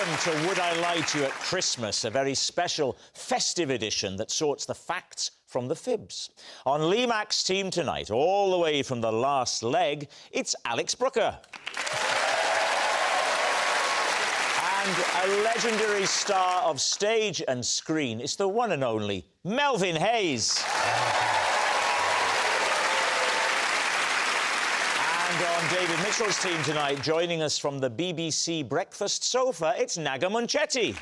Welcome to Would I Lie to You at Christmas, a very special festive edition that sorts the facts from the fibs. On Lee Mack's team tonight, all the way from the last leg, it's Alex Brooker. And a legendary star of stage and screen is the one and only Melvin Hayes. And on David Mitchell's team tonight, joining us from the BBC breakfast sofa, it's Naga Munchetti.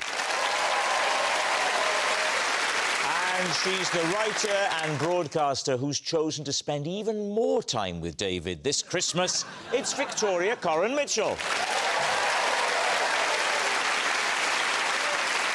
And she's the writer and broadcaster who's chosen to spend even more time with David this Christmas. It's Victoria Corrin Mitchell.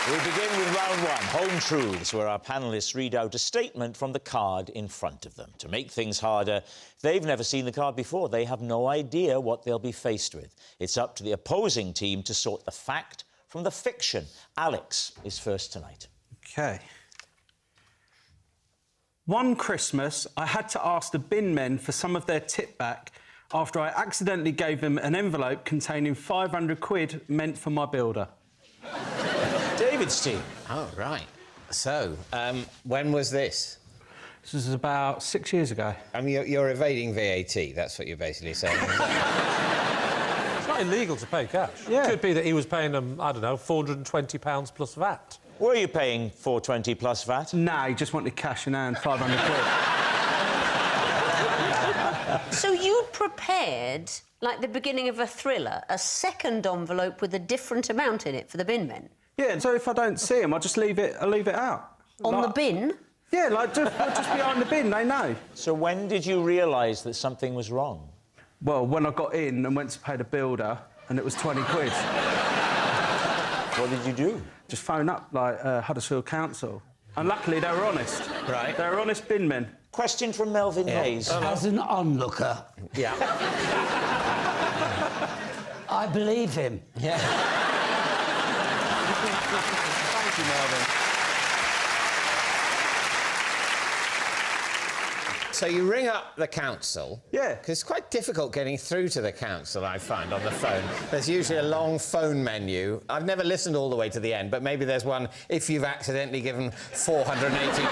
We begin with round one, Home Truths, where our panellists read out a statement from the card in front of them. To make things harder, they've never seen the card before. They have no idea what they'll be faced with. It's up to the opposing team to sort the fact from the fiction. Alex is first tonight. OK. One Christmas, I had to ask the bin men for some of their tip back after I accidentally gave them an envelope containing 500 quid meant for my builder. David's team. Oh, right. So, when was this? This was about 6 years ago. I mean, you're evading VAT, that's what you're basically saying. It's not illegal to pay cash. Yeah. It could be that he was paying them, I don't know, £420 plus VAT. Were you paying $420 plus VAT? Nah, he just wanted cash in hand, 500 quid. So you prepared, like the beginning of a thriller, a second envelope with a different amount in it for the bin men? Yeah, so if I don't see him, I just leave it out. On the bin? Yeah, like, just behind the bin, they know. So when did you realise that something was wrong? Well, when I got in and went to pay the builder, and it was 20 quid. What did you do? Just phone up, like, Huddersfield Council. And luckily, they were honest. Right. They were honest bin men. Question from Melvin Hayes. As an onlooker, Yeah. I believe him. Yeah. Thank you, Melvin. So you ring up the council. Yeah. Because it's quite difficult getting through to the council, I find, on the phone. There's usually a long phone menu. I've never listened all the way to the end, but maybe there's one, if you've accidentally given £480 in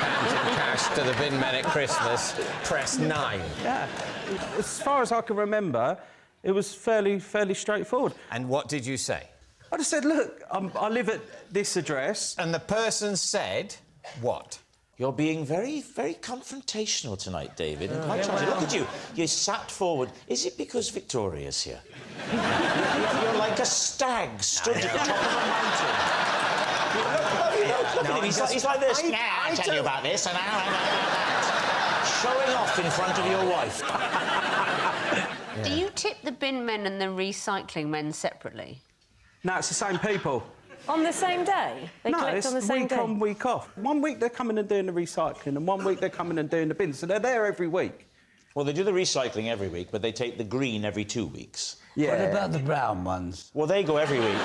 cash to the bin men at Christmas, press 9. Yeah. As far as I can remember, it was fairly straightforward. And what did you say? I just said, look, I live at this address. And the person said what? You're being very, very confrontational tonight, David. And quite trying to look at you. You sat forward. Is it because Victoria's here? You're like a stag stood at the top of a mountain. Look at him. He's like this. I'll tell you about this, and I'll that. Showing off in front of your wife. Do you tip the bin men and the recycling men separately? No, it's the same people. On the same day? They No, collect it's on the same week day? on, week off. 1 week they're coming and doing the recycling, and 1 week they're coming and doing the bins. So they're there every week. Well, they do the recycling every week, but they take the green every 2 weeks. What about the brown ones? Well, they go every week. No,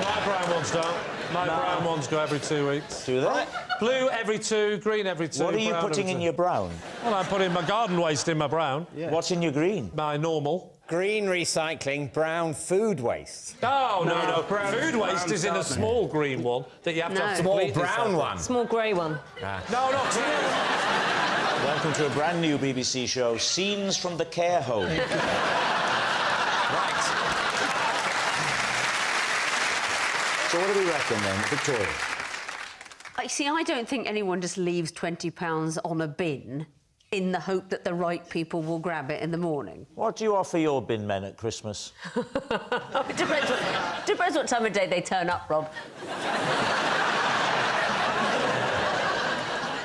my brown ones don't. My brown ones go every 2 weeks. Do they? Blue every 2, green every 2. What are you brown putting every in 2. your brown? Well, I'm putting my garden waste in my brown. Yeah. What's in your green? My normal. Green recycling, brown food waste. Oh, no. brown- Food waste is in a brown small green one that you have to No. have Small completely brown separate. one. Small grey one. No, not two. Welcome to a brand new BBC show, Scenes from the Care Home. Right. So what do we reckon then, Victoria? See, I don't think anyone just leaves £20 on a bin in the hope that the right people will grab it in the morning. What do you offer your bin men at Christmas? It depends what time of day they turn up, Rob.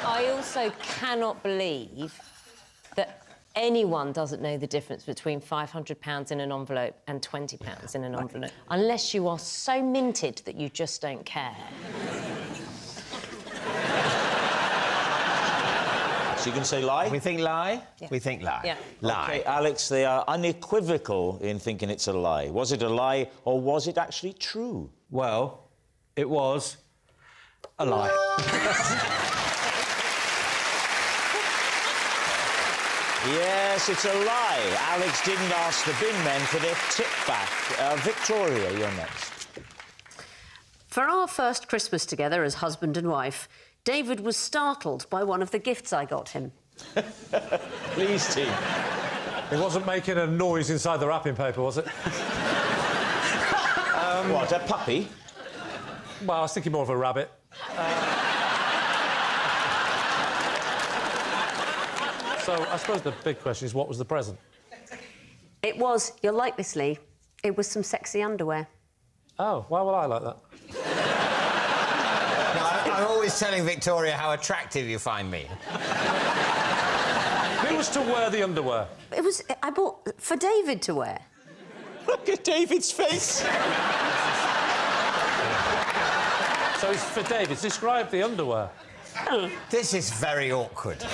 I also cannot believe that anyone doesn't know the difference between £500 in an envelope and £20 in an envelope, unless you are so minted that you just don't care. So you can say lie? We think lie? Yeah. We think lie. Yeah. Lie. Okay, Alex, they are unequivocal in thinking it's a lie. Was it a lie or was it actually true? Well, it was a lie. Yes, it's a lie. Alex didn't ask the bin men for their tip back. Victoria, you're next. For our first Christmas together as husband and wife, David was startled by one of the gifts I got him. Please, team. It wasn't making a noise inside the wrapping paper, was it? What, a puppy? Well, I was thinking more of a rabbit. So I suppose the big question is, what was the present? It was, you'll like this, Lee, it was some sexy underwear. Oh, why would I like that? No, I'm always telling Victoria how attractive you find me. Who was to wear the underwear? It was, I bought for David to wear. Look at David's face. So it's for David. Describe the underwear. This is very awkward.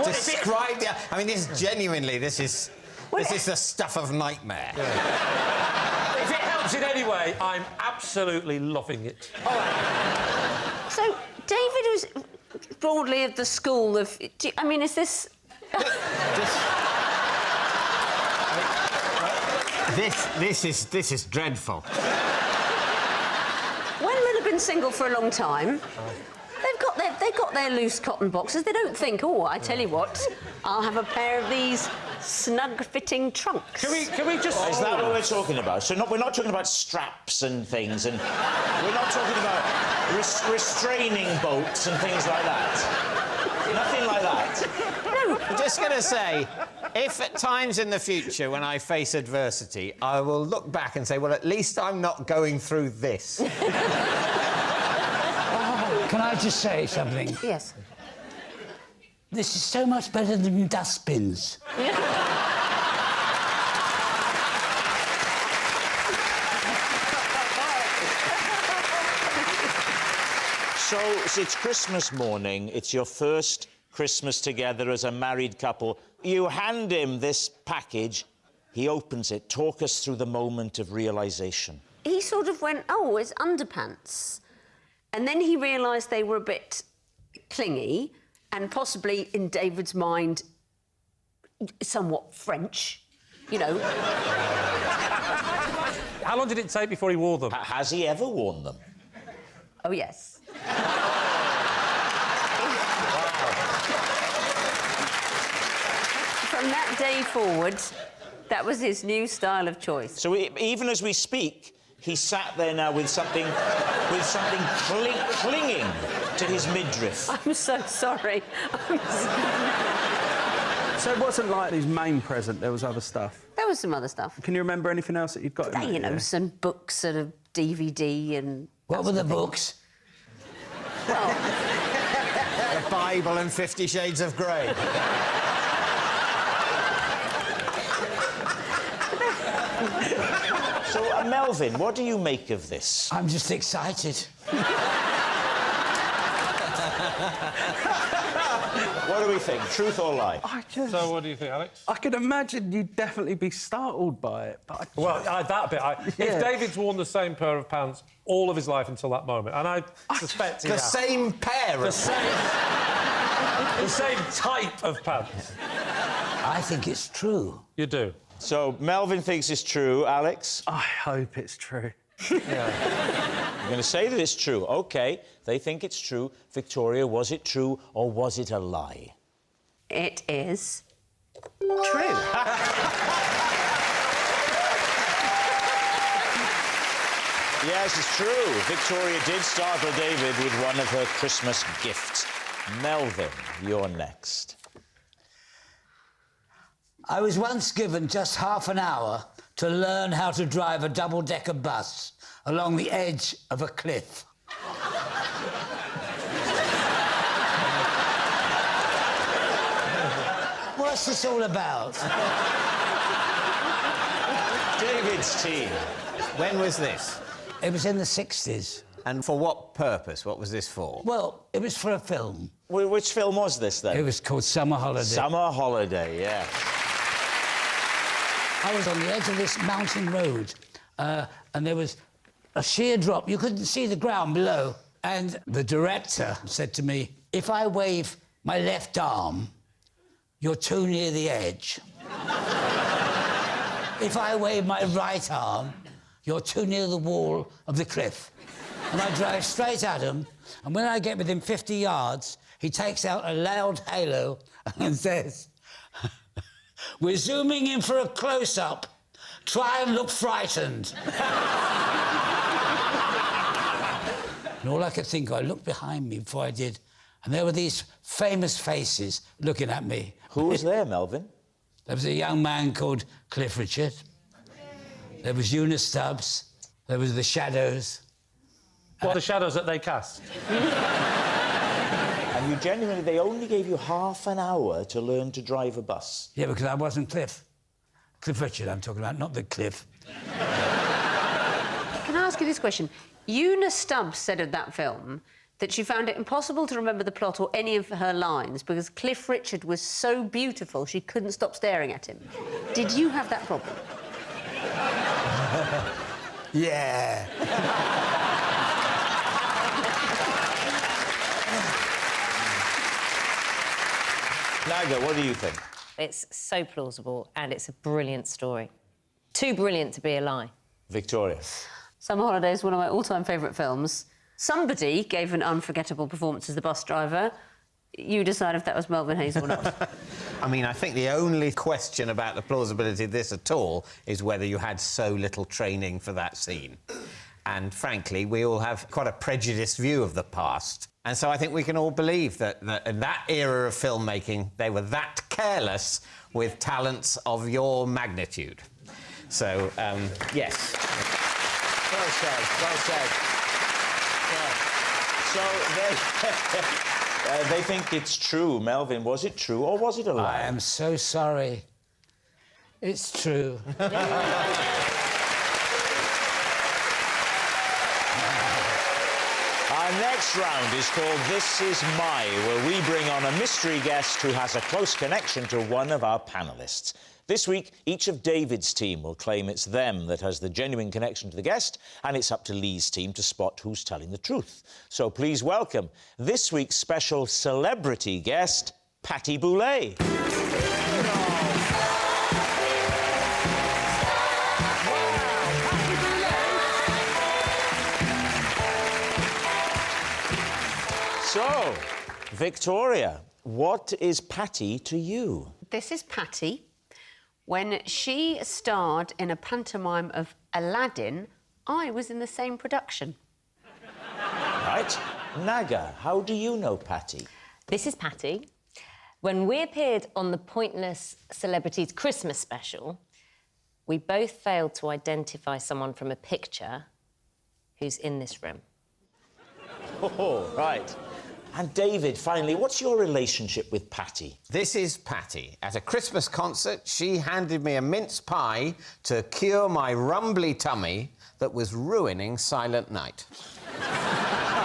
Describe the... I mean, this genuinely, this is the stuff of nightmare. Yeah. If it helps in any way, I'm absolutely loving it. All right. So, David was broadly of the school of... I mean, is this... This is dreadful. When men have been single for a long time, they've got their loose cotton boxes. They don't think, oh, I tell you what, I'll have a pair of these snug-fitting trunks. Can we just... Is that what we're talking about? So we're not talking about straps and things, and we're not talking about restraining bolts and things like that. Nothing like that. No. I'm just going to say, if at times in the future when I face adversity, I will look back and say, well, at least I'm not going through this. Can I just say something? Yes. This is so much better than dustbins. So it's Christmas morning. It's your first Christmas together as a married couple. You hand him this package. He opens it. Talk us through the moment of realisation. He sort of went, oh, it's underpants. And then he realised they were a bit clingy and possibly, in David's mind, somewhat French, you know. How long did it take before he wore them? Has he ever worn them? Oh, yes. From that day forward, that was his new style of choice. So even as we speak, he sat there now with something clinging to his midriff. I'm so sorry. So it wasn't like his main present, there was other stuff? There was some other stuff. Can you remember anything else that you'd got in there? You know, some books and a DVD and... What were the books? Well... The Bible and 50 Shades of Grey. So, Melvin, what do you make of this? I'm just excited. What do we think? Truth or lie? So what do you think, Alex? I can imagine you'd definitely be startled by it, but... Well, that bit... Yeah. If David's worn the same pair of pants all of his life until that moment, and I suspect he The has. same pair The of... same type of pants. I think it's true. You do? So, Melvin thinks it's true. Alex? I hope it's true. You're going to say that it's true. OK, they think it's true. Victoria, was it true or was it a lie? It is true. Yes, it's true. Victoria did startle David with one of her Christmas gifts. Melvin, you're next. I was once given just half an hour to learn how to drive a double-decker bus along the edge of a cliff. What's this all about? David's team. When was this? It was in the 60s. And for what purpose? What was this for? Well, it was for a film. Which film was this, then? It was called Summer Holiday. Summer Holiday, yeah. I was on the edge of this mountain road, and there was a sheer drop. You couldn't see the ground below. And the director said to me, if I wave my left arm, you're too near the edge. If I wave my right arm, you're too near the wall of the cliff. And I drive straight at him, and when I get within 50 yards, he takes out a loud halo and says, we're zooming in for a close-up. Try and look frightened. And all I could think, I looked behind me before I did, and there were these famous faces looking at me. Who was there, Melvin? There was a young man called Cliff Richard. There was Eunice Stubbs. There was the Shadows. What, the shadows that they cast? And you genuinely, they only gave you half an hour to learn to drive a bus. Yeah, because I wasn't Cliff. Cliff Richard, I'm talking about, not the Cliff. Can I ask you this question? Eunice Stubbs said of that film that she found it impossible to remember the plot or any of her lines because Cliff Richard was so beautiful she couldn't stop staring at him. Did you have that problem? Yeah. Naga, what do you think? It's so plausible and it's a brilliant story. Too brilliant to be a lie. Victoria. Summer Holidays, one of my all-time favourite films. Somebody gave an unforgettable performance as the bus driver. You decide if that was Melvin Hayes or not. I mean, I think the only question about the plausibility of this at all is whether you had so little training for that scene. And frankly, we all have quite a prejudiced view of the past. And so I think we can all believe that in that era of filmmaking, they were that careless with talents of your magnitude. So, yes. Well said, well said. Yeah. So they think it's true. Melvin, was it true or was it a lie? I am so sorry. It's true. Our next round is called This Is My, where we bring on a mystery guest who has a close connection to one of our panellists. This week, each of David's team will claim it's them that has the genuine connection to the guest, and it's up to Lee's team to spot who's telling the truth. So please welcome this week's special celebrity guest, Patty Boulay. So, Victoria, what is Patty to you? This is Patty. When she starred in a pantomime of Aladdin, I was in the same production. Right. Naga, how do you know Patty? This is Patty. When we appeared on the Pointless Celebrities Christmas special, we both failed to identify someone from a picture who's in this room. Oh, right. And David, finally, what's your relationship with Patty? This is Patty. At a Christmas concert, she handed me a mince pie to cure my rumbly tummy that was ruining Silent Night.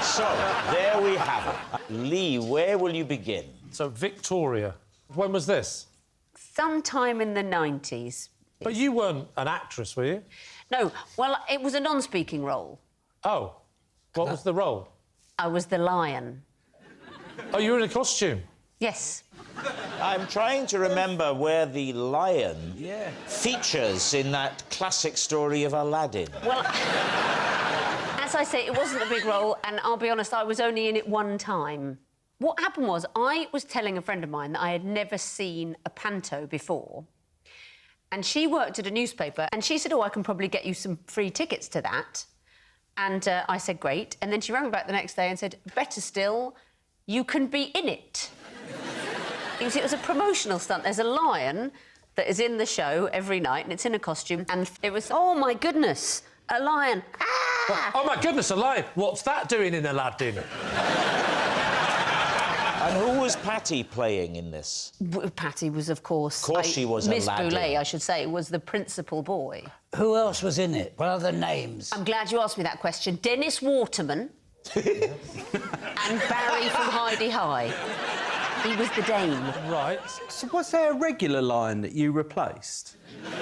So, there we have it. Lee, where will you begin? So, Victoria, when was this? Sometime in the 90s. But you weren't an actress, were you? No, well, it was a non-speaking role. Oh. What was the role? I was the lion. Oh, you were in a costume? Yes. I'm trying to remember where the lion features in that classic story of Aladdin. Well, as I say, it wasn't a big role, and I'll be honest, I was only in it one time. What happened was, I was telling a friend of mine that I had never seen a panto before, and she worked at a newspaper, and she said, oh, I can probably get you some free tickets to that. And I said, great. And then she rang me back the next day and said, better still, you can be in it. It was a promotional stunt. There's a lion that is in the show every night, and it's in a costume, and it was, oh, my goodness, a lion. Ah! Oh, my goodness, a lion. What's that doing in Aladdin? And who was Patty playing in this? Patty was, of course... Of course she was Miss Aladdin. Boulay, I should say, was the principal boy. Who else was in it? What are the names? I'm glad you asked me that question. Dennis Waterman and Barry from Heidi High. He was the Dane. Right. So was there a regular lion that you replaced? Yeah,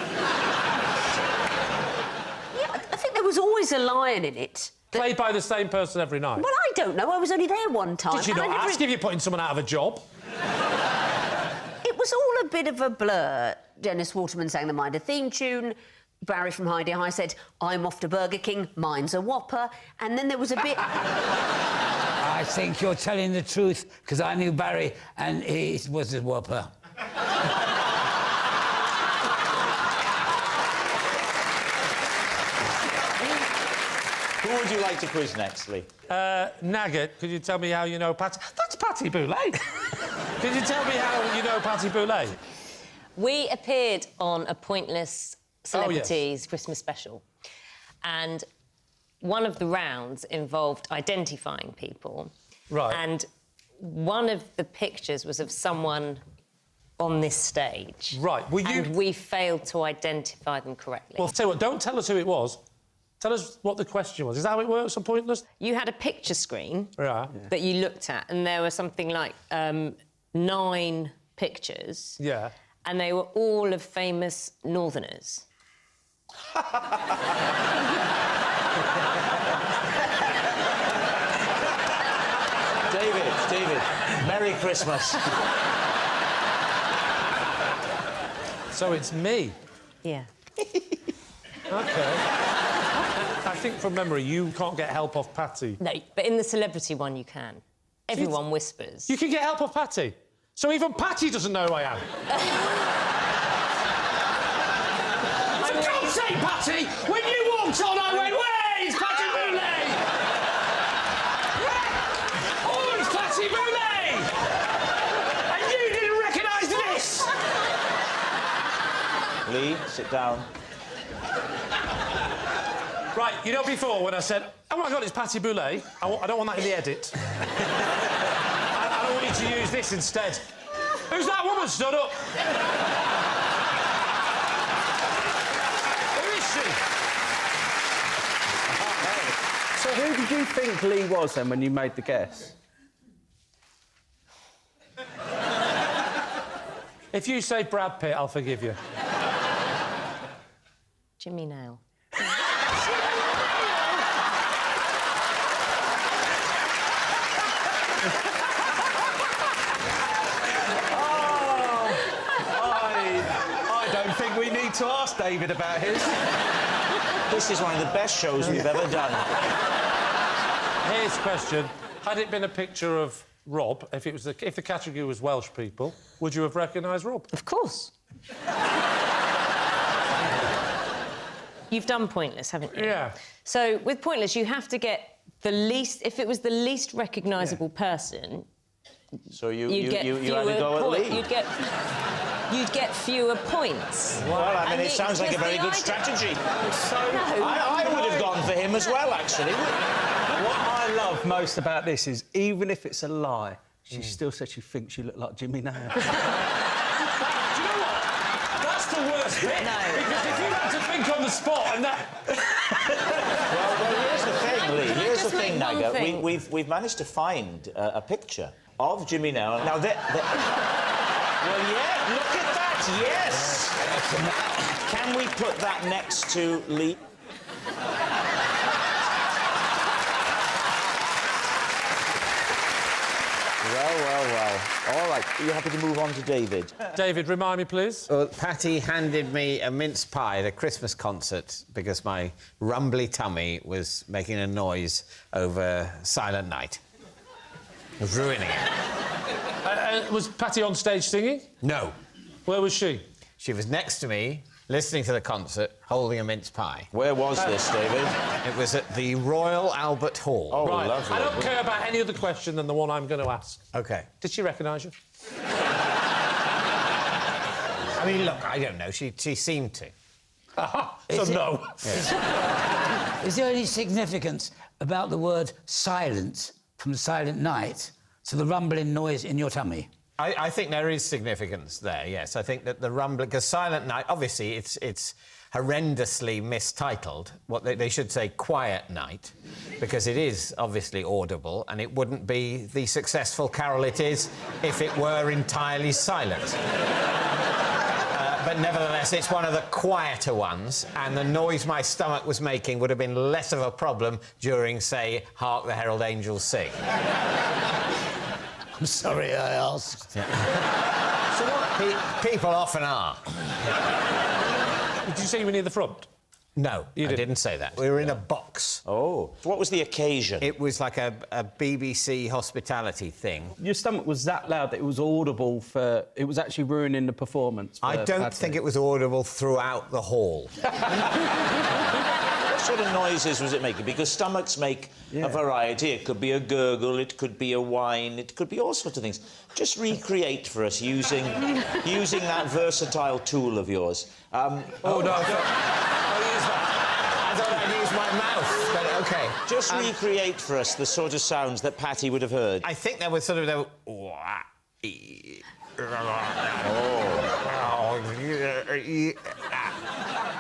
I think there was always a lion in it. Played by the same person every night? Well, I don't know. I was only there one time. Did you not ask if you're putting someone out of a job? It was all a bit of a blur. Dennis Waterman sang the Minder theme tune. Barry from Heidi High said, I'm off to Burger King, mine's a Whopper. And then there was a bit... I think you're telling the truth, because I knew Barry and he was a Whopper. Who would you like to quiz next, Lee? Nugget, could you tell me how you know Patty... That's Patty Boulay. Could you tell me how you know Patty Boulay? We appeared on a Pointless Celebrities Christmas special, and one of the rounds involved identifying people. Right. And one of the pictures was of someone on this stage. Right. Were you... And we failed to identify them correctly. Well, tell you what, don't tell us who it was. Tell us what the question was. Is that how it works on Pointless? You had a picture screen Yeah. that you looked at, and there were something like 9 pictures. Yeah. And they were all of famous Northerners. David, Merry Christmas. So it's me. Yeah. OK. I think from memory, you can't get help off Patty. No, but in the celebrity one, you can. Everyone whispers. You can get help off Patty. So even Patty doesn't know who I am. For God's sake, Patty! When you walked on, I went, where's Patty Boulay? Oh, it's Patty Boulay! And you didn't recognise this! Lee, sit down. Right, you know before when I said, oh my God, it's Patty Boulay, I don't want that in the edit. I don't want you to use this instead. Who's that woman stood up? Who is she? So who did you think Lee was then when you made the guess? If you say Brad Pitt, I'll forgive you. Jimmy Nail. I don't think we need to ask David about his. This is one of the best shows we've ever done. Here's the question. Had it been a picture of Rob, if the category was Welsh people, would you have recognised Rob? Of course. You've done Pointless, haven't you? Yeah. So with Pointless, you have to get the least... If it was the least recognisable person... So you get had to fewer go at points. Lee. You'd get fewer points. Well, I mean, And it sounds like a very good idea- strategy. So I would have gone for him as well, actually. what I love most about this is, even if it's a lie, she still said she thinks you look like Jimmy Nail. Do you know what? That's the worst bit. No. Because if you had to think on the spot and that... Well, here's the thing, Lee. Here's the Just thing, make one Naga. thing. We've managed to find a picture of Jimmy Nail. Now, well, yeah, look at that, yes! Can we put that next to Lee? Well. All right, are you happy to move on to David? David, remind me, please. Well, Patty handed me a mince pie at a Christmas concert because my rumbly tummy was making a noise over Silent Night. It was ruining it. Was Patty on stage singing? No. Where was she? She was next to me, listening to the concert, holding a mince pie. Where was this, David? It was at the Royal Albert Hall. Oh, Right. lovely. I don't care about any other question than the one I'm going to ask. OK. Did she recognise you? I mean, look, I don't know. She seemed to. So no. Is there any significance about the word silent from Silent Night to the rumbling noise in your tummy? I think there is significance there, yes. I think that the rumbling... Because Silent Night, obviously, it's horrendously mistitled. What they should say Quiet Night, because it is obviously audible, and it wouldn't be the successful carol it is if it were entirely silent. But nevertheless, it's one of the quieter ones, and the noise my stomach was making would have been less of a problem during, say, Hark the Herald Angels Sing. I'm sorry I asked. So what? People often are. Did you say you were near the front? No, You I didn't say that. We were in a box. Oh. What was the occasion? It was like a BBC hospitality thing. Your stomach was that loud that it was audible for... It was actually ruining the performance. I don't Paddy. think it was audible throughout the hall. What sort of noises was it making? Because stomachs make a variety. It could be a gurgle, it could be a whine, it could be all sorts of things. Just recreate for us using that versatile tool of yours. Oh, no. I thought I'd use my mouth, but OK. Just recreate for us the sort of sounds that Patty would have heard. I think there was sort of...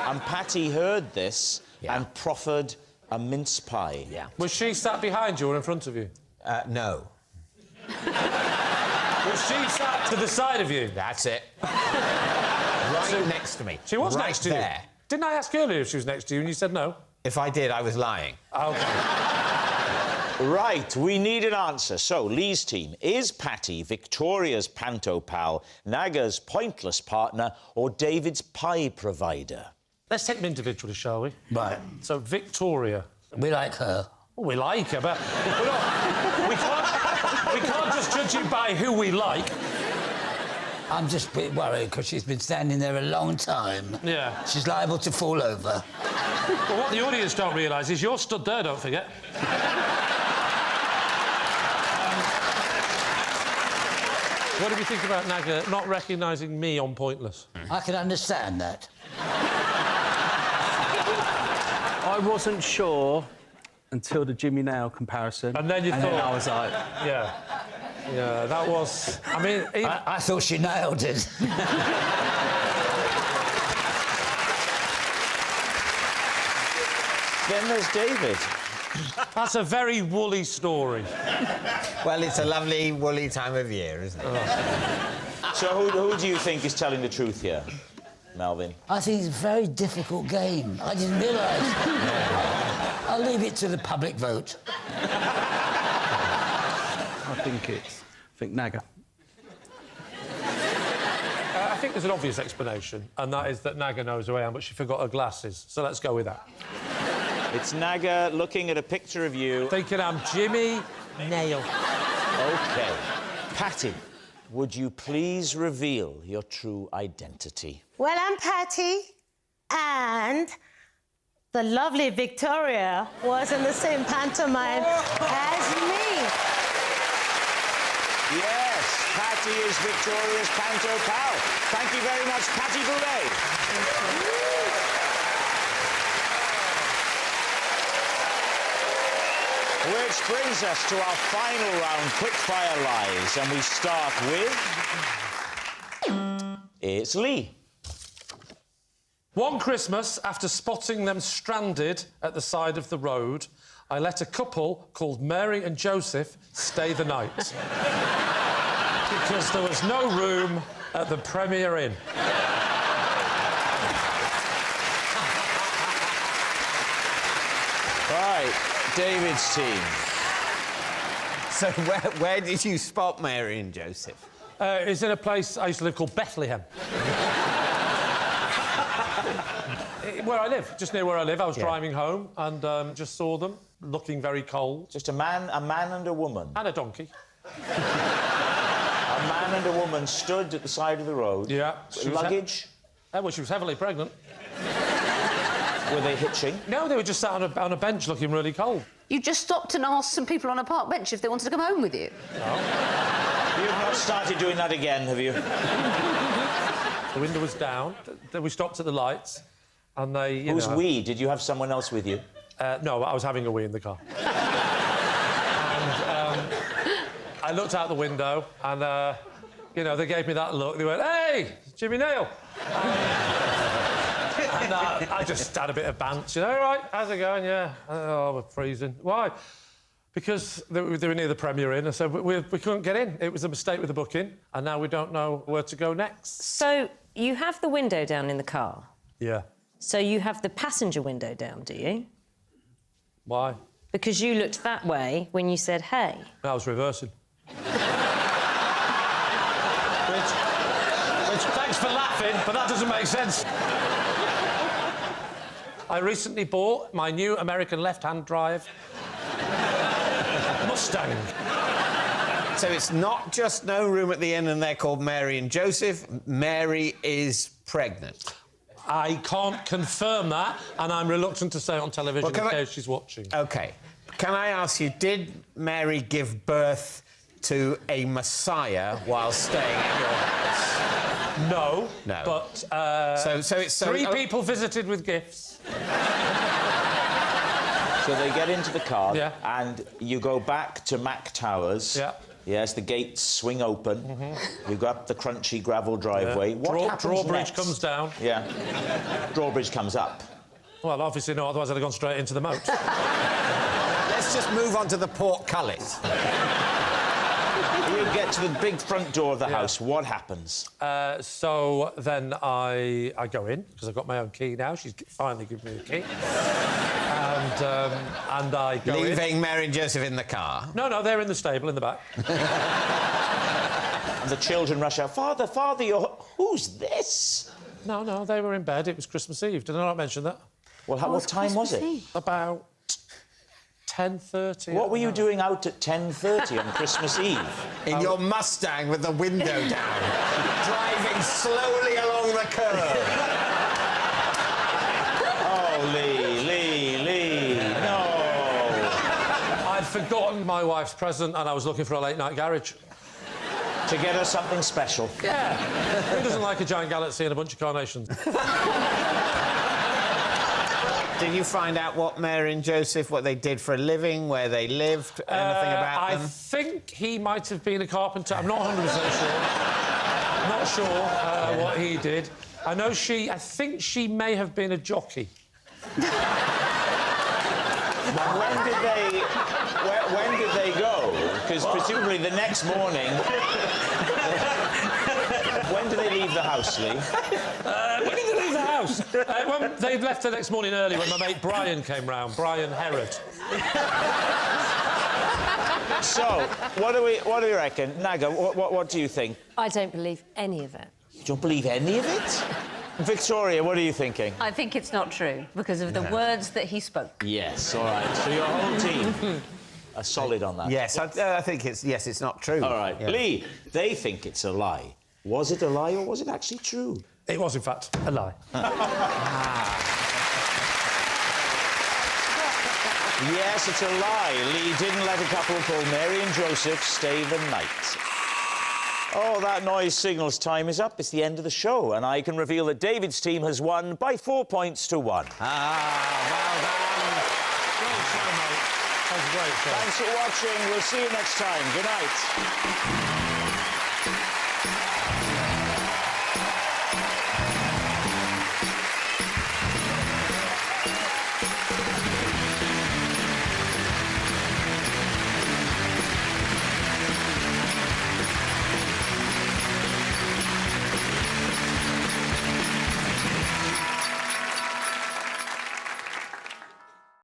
And Patty heard this and proffered a mince pie. Yeah. Was she sat behind you or in front of you? No. Was she sat to the side of you? That's it. Right next to me. She was right next to there. you. Didn't I ask earlier if she was next to you and you said no? If I did, I was lying. OK. Right, we need an answer. So, Lee's team, is Patty Victoria's panto pal, Naga's pointless partner, or David's pie provider? Let's take them individually, shall we? Right. So, Victoria. We like her. Well, we like her, but we can't just judge you by who we like. I'm just a bit worried because she's been standing there a long time. Yeah. She's liable to fall over. Well, what the audience don't realise is you're stood there, don't forget. What do you think about Naga not recognising me on Pointless? I can understand that. I wasn't sure until the Jimmy Nail comparison. And then you thought... I was like... Yeah. Yeah, that was... I mean... I thought she nailed it. Then there's David. That's a very woolly story. Well, it's a lovely, woolly time of year, isn't it? So who do you think is telling the truth here, Melvin? I think it's a very difficult game. I didn't realise. I'll leave it to the public vote. I think Naga. I think there's an obvious explanation, and that is that Naga knows who I am, but she forgot her glasses. So let's go with that. It's Naga looking at a picture of you. Thinking I'm Jimmy Nail. OK. Patty, would you please reveal your true identity? Well, I'm Patty, and the lovely Victoria was in the same pantomime as me. Yes, Patty is Victoria's panto pal. Thank you very much, Patty Boulet. Which brings us to our final round, quickfire lies, and we start with... It's Lee. One Christmas, after spotting them stranded at the side of the road, I let a couple called Mary and Joseph stay the night. Because there was no room at the Premier Inn. Right, David's team. So where did you spot Mary and Joseph? It's in a place I used to live called Bethlehem. Where I live, just near where I live. I was driving home and just saw them, looking very cold. Just a man and a woman. And a donkey. A man and a woman stood at the side of the road. Yeah. Luggage? Well, she was heavily pregnant. Were they hitching? No, they were just sat on a bench looking really cold. You just stopped and asked some people on a park bench if they wanted to come home with you. You've not started doing that again, have you? The window was down. Then we stopped at the lights, and they... It was we. Did you have someone else with you? No, I was having a wee in the car. And I looked out the window, and, they gave me that look. They went, "Hey, Jimmy Nail!" And I just had a bit of bants, all right, how's it going? Yeah. Oh, we're freezing. Why? Because they were near the Premier Inn. I said, we couldn't get in. It was a mistake with the booking, and now we don't know where to go next. So you have the window down in the car? Yeah. So you have the passenger window down, do you? Why? Because you looked that way when you said, hey. I was reversing. Which, thanks for laughing, but that doesn't make sense. I recently bought my new American left-hand drive Mustang. So it's not just no room at the inn and they're called Mary and Joseph. Mary is pregnant. I can't confirm that, and I'm reluctant to say it on television in case she's watching. OK. Can I ask you, did Mary give birth to a Messiah while staying at your house? No. No. But So it's three people visited with gifts. So they get into the car, Yeah. and you go back to Mac Towers. Yeah. Yes, the gates swing open. You go up the crunchy gravel driveway. What happens Drawbridge next? comes down. Yeah. Drawbridge comes up. Well, obviously not, otherwise I'd have gone straight into the moat. Let's just move on to the portcullis. You get to the big front door of the house. What happens? So then I go in, because I've got my own key now. She's finally given me a key. And I go in. Leaving Mary and Joseph in the car. No, they're in the stable in the back. And the children rush out. Father, who's this? No, they were in bed. It was Christmas Eve. Did I not mention that? Well, what time was it? About 10:30. What were you doing out at 10:30 on Christmas Eve? In your Mustang with the window down, driving slowly along the curb. Oh, Lee, no. I'd forgotten my wife's present and I was looking for a late-night garage. To get her something special. Yeah. Who doesn't like a giant galaxy and a bunch of carnations? Did you find out what Mary and Joseph, what they did for a living, where they lived, anything about them? I think he might have been a carpenter. I'm not 100% sure. Not sure what he did. I think she may have been a jockey. When did they go? Because presumably the next morning... When did they leave the house, Lee? When did they leave the house? When they left the next morning early when my mate Brian came round, Brian Herod. So, what do we reckon? Naga, what do you think? I don't believe any of it. You don't believe any of it? Victoria, what are you thinking? I think it's not true because of the words that he spoke. Yes, all right. So your whole team are solid on that. Yes, I think it's not true. All right. Yeah. Lee, they think it's a lie. Was it a lie or was it actually true? It was, in fact, a lie. Yes, it's a lie. Lee didn't let a couple called Mary and Joseph stay the night. Oh, that noise signals time is up. It's the end of the show, and I can reveal that David's team has won by 4 points to 1. Well done. Great show, mate. That was a great show. Thanks for watching. We'll see you next time. Good night.